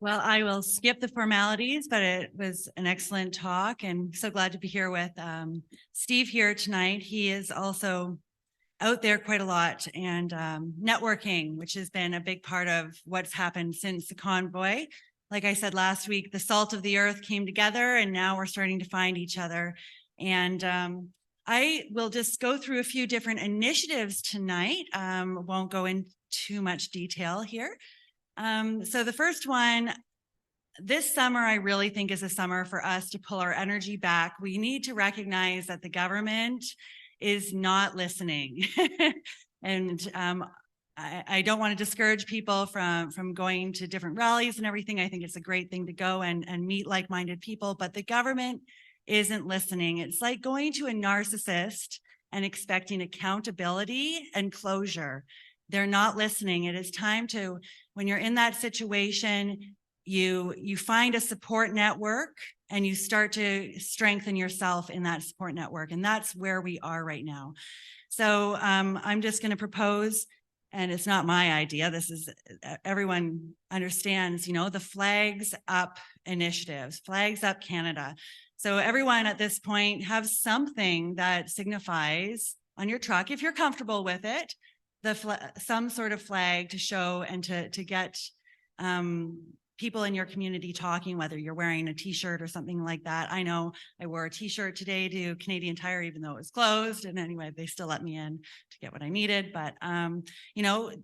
Well, I will skip the formalities, but it was an excellent talk and so glad to be here with Steve here tonight. He is also out there quite a lot and networking, which has been a big part of what's happened since the convoy. Like I said last week, the salt of the earth came together and now we're starting to find each other. And I will just go through a few different initiatives tonight. Won't go into too much detail here. So the first one, this summer, I really think is a summer for us to pull our energy back. We need to recognize that the government is not listening. And I don't want to discourage people from going to different rallies and everything. I think it's a great thing to go and meet like-minded people, but the government isn't listening. It's like going to a narcissist and expecting accountability and closure. They're not listening. It is time to, when you're in that situation, you find a support network and you start to strengthen yourself in that support network. And that's where we are right now. So I'm just going to propose, and it's not my idea. This is, everyone understands, the Flags Up initiatives, Flags Up Canada. So everyone at this point have something that signifies on your truck, if you're comfortable with it, some sort of flag to show and to get people in your community talking, whether you're wearing a t-shirt or something like that. I know I wore a t-shirt today to Canadian Tire, even though it was closed. And anyway, they still let me in to get what I needed. But,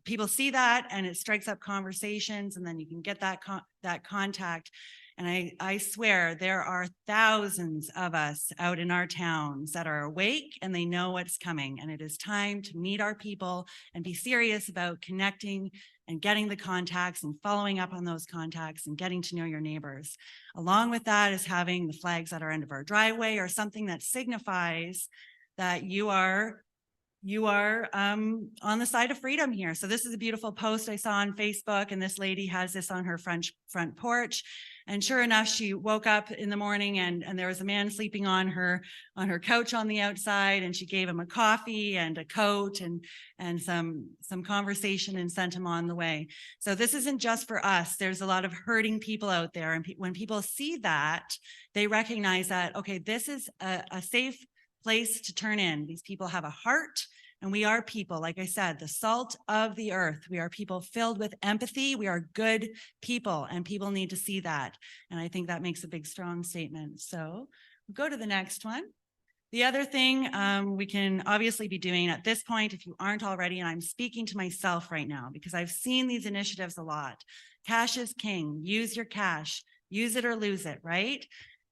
people see that and it strikes up conversations, and then you can get that contact. And I swear there are thousands of us out in our towns that are awake and they know what's coming. And it is time to meet our people and be serious about connecting and getting the contacts and following up on those contacts and getting to know your neighbors. Along with that is having the flags at our end of our driveway or something that signifies that you are on the side of freedom here. So this is a beautiful post I saw on Facebook, and this lady has this on her front porch. And sure enough, she woke up in the morning and there was a man sleeping on her couch on the outside, and she gave him a coffee and a coat and some conversation and sent him on the way. So this isn't just for us. There's a lot of hurting people out there. And when people see that, they recognize that, okay, this is a safe place to turn in. These people have a heart, and we are people, like I said, the salt of the earth. We are people filled with empathy. We are good people, and people need to see that. And I think that makes a big, strong statement. So we'll go to the next one. The other thing we can obviously be doing at this point, if you aren't already, and I'm speaking to myself right now because I've seen these initiatives a lot. Cash is king. Use your cash. Use it or lose it, right?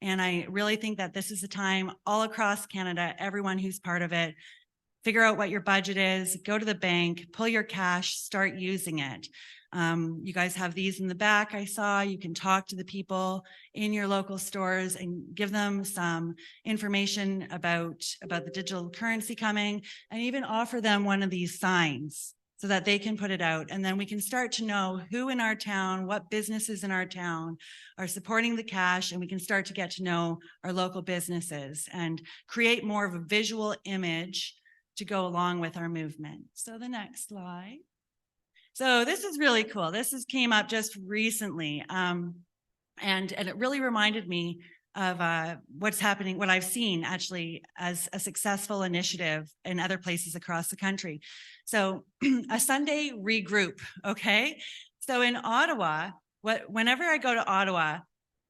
And I really think that this is a time all across Canada, everyone who's part of it, figure out what your budget is, go to the bank, pull your cash, start using it. You guys have these in the back I saw. You can talk to the people in your local stores and give them some information about the digital currency coming, and even offer them one of these signs so that they can put it out. And then we can start to know who in our town, what businesses in our town are supporting the cash, and we can start to get to know our local businesses and create more of a visual image to go along with our movement. So the next slide. So this is really cool. This came up just recently. And it really reminded me of what's happening, what I've seen actually as a successful initiative in other places across the country. So a Sunday regroup, okay? So in Ottawa, whenever I go to Ottawa,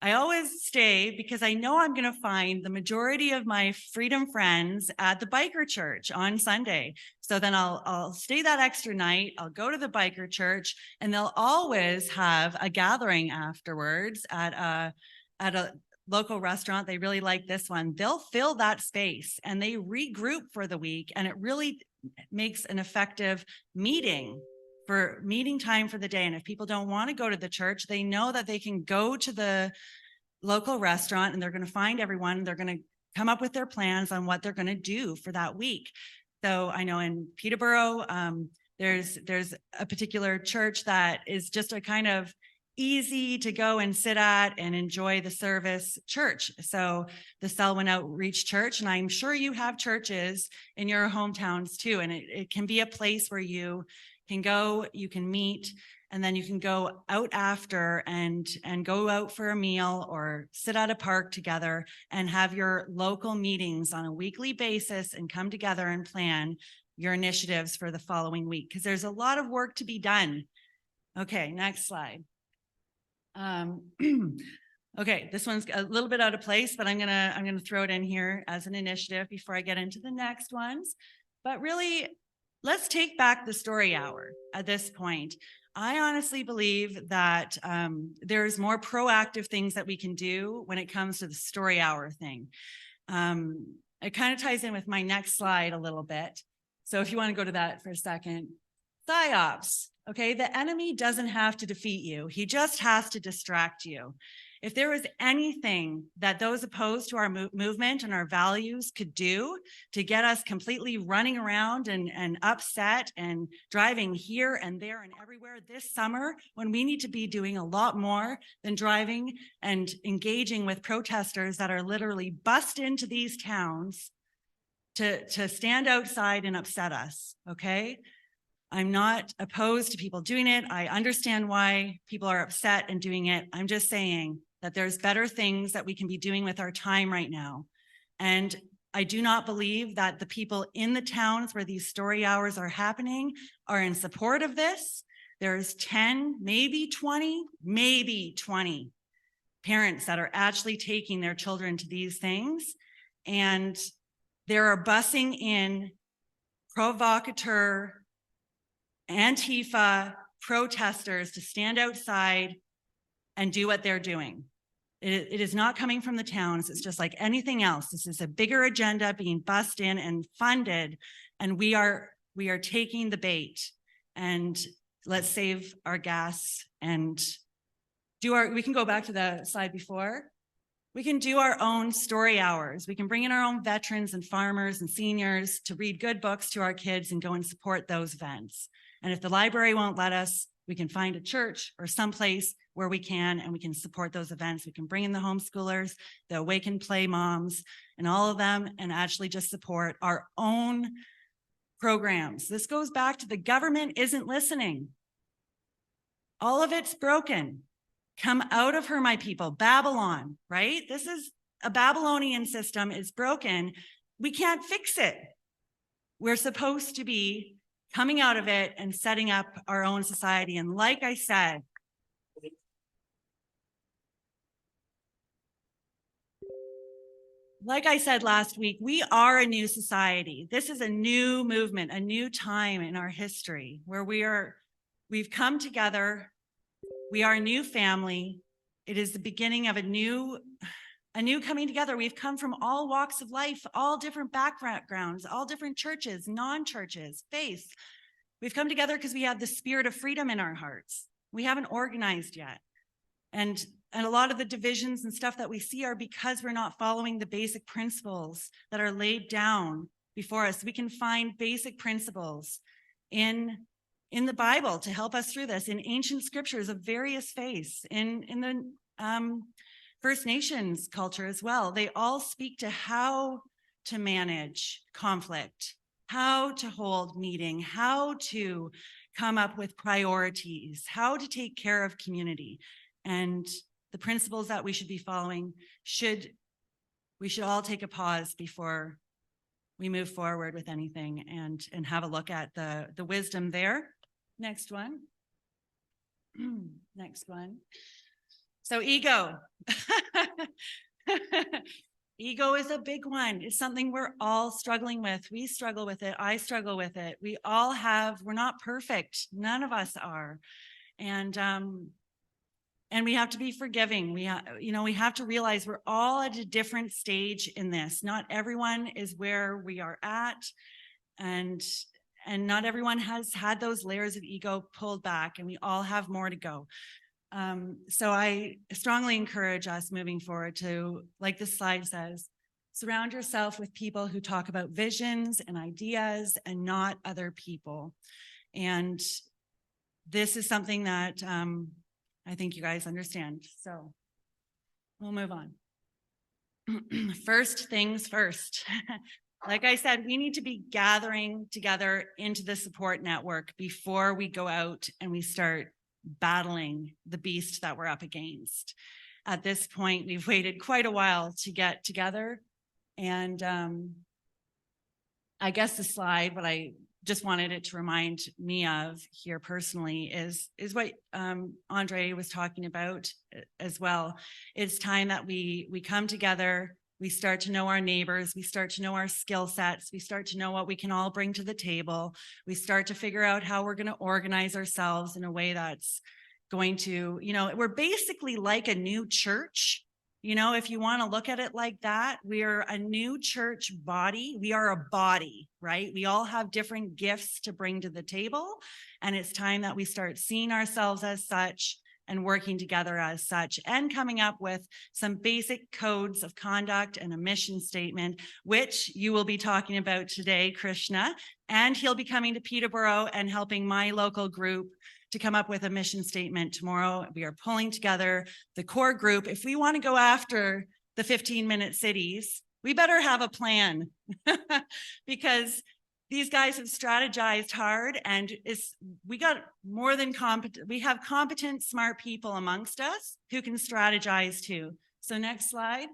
I always stay because I know I'm going to find the majority of my freedom friends at the biker church on Sunday. So then I'll stay that extra night. I'll go to the biker church, and they'll always have a gathering afterwards at a local restaurant. They really like this one. They'll fill that space and they regroup for the week, and it really makes an effective meeting time for the day. And if people don't want to go to the church, they know that they can go to the local restaurant and they're going to find everyone. They're going to come up with their plans on what they're going to do for that week. So I know in Peterborough, there's a particular church that is just a kind of easy to go and sit at and enjoy the service church. So the Selwyn Outreach Church, and I'm sure you have churches in your hometowns too. And it can be a place where you can go, you can meet, And then you can go out after and go out for a meal or sit at a park together and have your local meetings on a weekly basis and come together and plan your initiatives for the following week, because there's a lot of work to be done. Okay, next slide. Okay, this one's a little bit out of place, but I'm gonna throw it in here as an initiative before I get into the next ones. But really, let's take back the story hour at this point. I honestly believe that there's more proactive things that we can do when it comes to the story hour thing. It kind of ties in with my next slide a little bit. So if you want to go to that for a second. PSYOPs, okay? The enemy doesn't have to defeat you. He just has to distract you. If there was anything that those opposed to our movement and our values could do to get us completely running around and upset and driving here and there and everywhere this summer, when we need to be doing a lot more than driving and engaging with protesters that are literally bust into these towns to stand outside and upset us, okay? I'm not opposed to people doing it. I understand why people are upset and doing it. I'm just saying that there's better things that we can be doing with our time right now. And I do not believe that the people in the towns where these story hours are happening are in support of this. There's 10, maybe 20 parents that are actually taking their children to these things. And there are busing in provocateur, Antifa protesters to stand outside and do what they're doing. It is not coming from the towns. It's just like anything else. This is a bigger agenda being bussed in and funded, and we are taking the bait. And let's save our gas and we can go back to the slide before. We can do our own story hours. We can bring in our own veterans and farmers and seniors to read good books to our kids and go and support those events. And if the library won't let us, we can find a church or someplace where we can, and we can support those events. We can bring in the homeschoolers, the Awaken Play moms, and all of them, and actually just support our own programs. This goes back to the government isn't listening. All of it's broken. Come out of her, my people. Babylon, right? This is a Babylonian system. It's broken. We can't fix it. We're supposed to be coming out of it and setting up our own society. And like I said, last week, we are a new society. This is a new movement, a new time in our history where we've come together. We are a new family. It is the beginning of a new coming together. We've come from all walks of life, all different backgrounds, all different churches, non-churches, faiths. We've come together because we have the spirit of freedom in our hearts. We haven't organized yet. And a lot of the divisions and stuff that we see are because we're not following the basic principles that are laid down before us. We can find basic principles in the Bible to help us through this, in ancient scriptures of various faiths, in the First Nations culture as well. They all speak to how to manage conflict, how to hold meeting, how to come up with priorities, how to take care of community. And the principles that we should be following we should all take a pause before we move forward with anything and have a look at the wisdom there. Next one. Next one. So ego. Ego is a big one. It's something we're all struggling with. We struggle with it. I struggle with it. We're not perfect. None of us are. And we have to be forgiving. We have to realize we're all at a different stage in this. Not everyone is where we are at. And not everyone has had those layers of ego pulled back, and we all have more to go. So I strongly encourage us moving forward to, like the slide says, surround yourself with people who talk about visions and ideas and not other people. And this is something that I think you guys understand. So we'll move on. First things first. Like I said, we need to be gathering together into the support network before we go out and we start battling the beast that we're up against. At this point, we've waited quite a while to get together. And I guess the slide, what I just wanted it to remind me of here personally is what Andre was talking about as well. It's time that we come together, we start to know our neighbors, we start to know our skill sets, we start to know what we can all bring to the table, we start to figure out how we're going to organize ourselves in a way that's going to, we're basically like a new church. If you want to look at it like that, we are a new church body. We are a body, right? We all have different gifts to bring to the table. And it's time that we start seeing ourselves as such and working together as such, and coming up with some basic codes of conduct and a mission statement, which you will be talking about today, Krishna. And he'll be coming to Peterborough and helping my local group to come up with a mission statement tomorrow. We are pulling together the core group. If we want to go after the 15-minute cities, we better have a plan because these guys have strategized hard, and we got more than competent. We have competent, smart people amongst us who can strategize too. So next slide.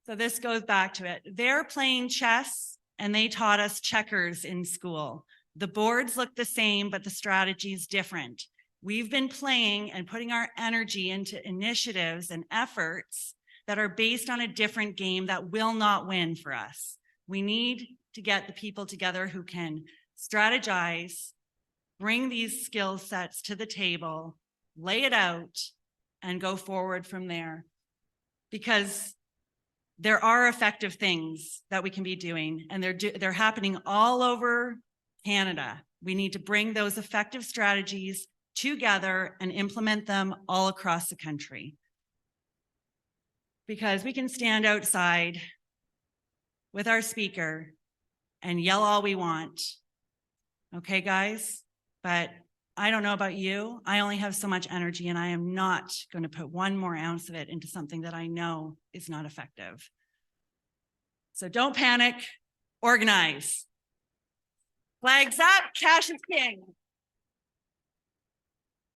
So this goes back to it. They're playing chess and they taught us checkers in school. The boards look the same, but the strategy is different. We've been playing and putting our energy into initiatives and efforts that are based on a different game that will not win for us. We need to get the people together who can strategize, bring these skill sets to the table, lay it out, and go forward from there. Because there are effective things that we can be doing, and they're happening all over Canada. We need to bring those effective strategies together and implement them all across the country. Because we can stand outside with our speaker and yell all we want. Okay, guys? But I don't know about you. I only have so much energy, and I am not going to put one more ounce of it into something that I know is not effective. So don't panic, organize. Flags up, cash is king.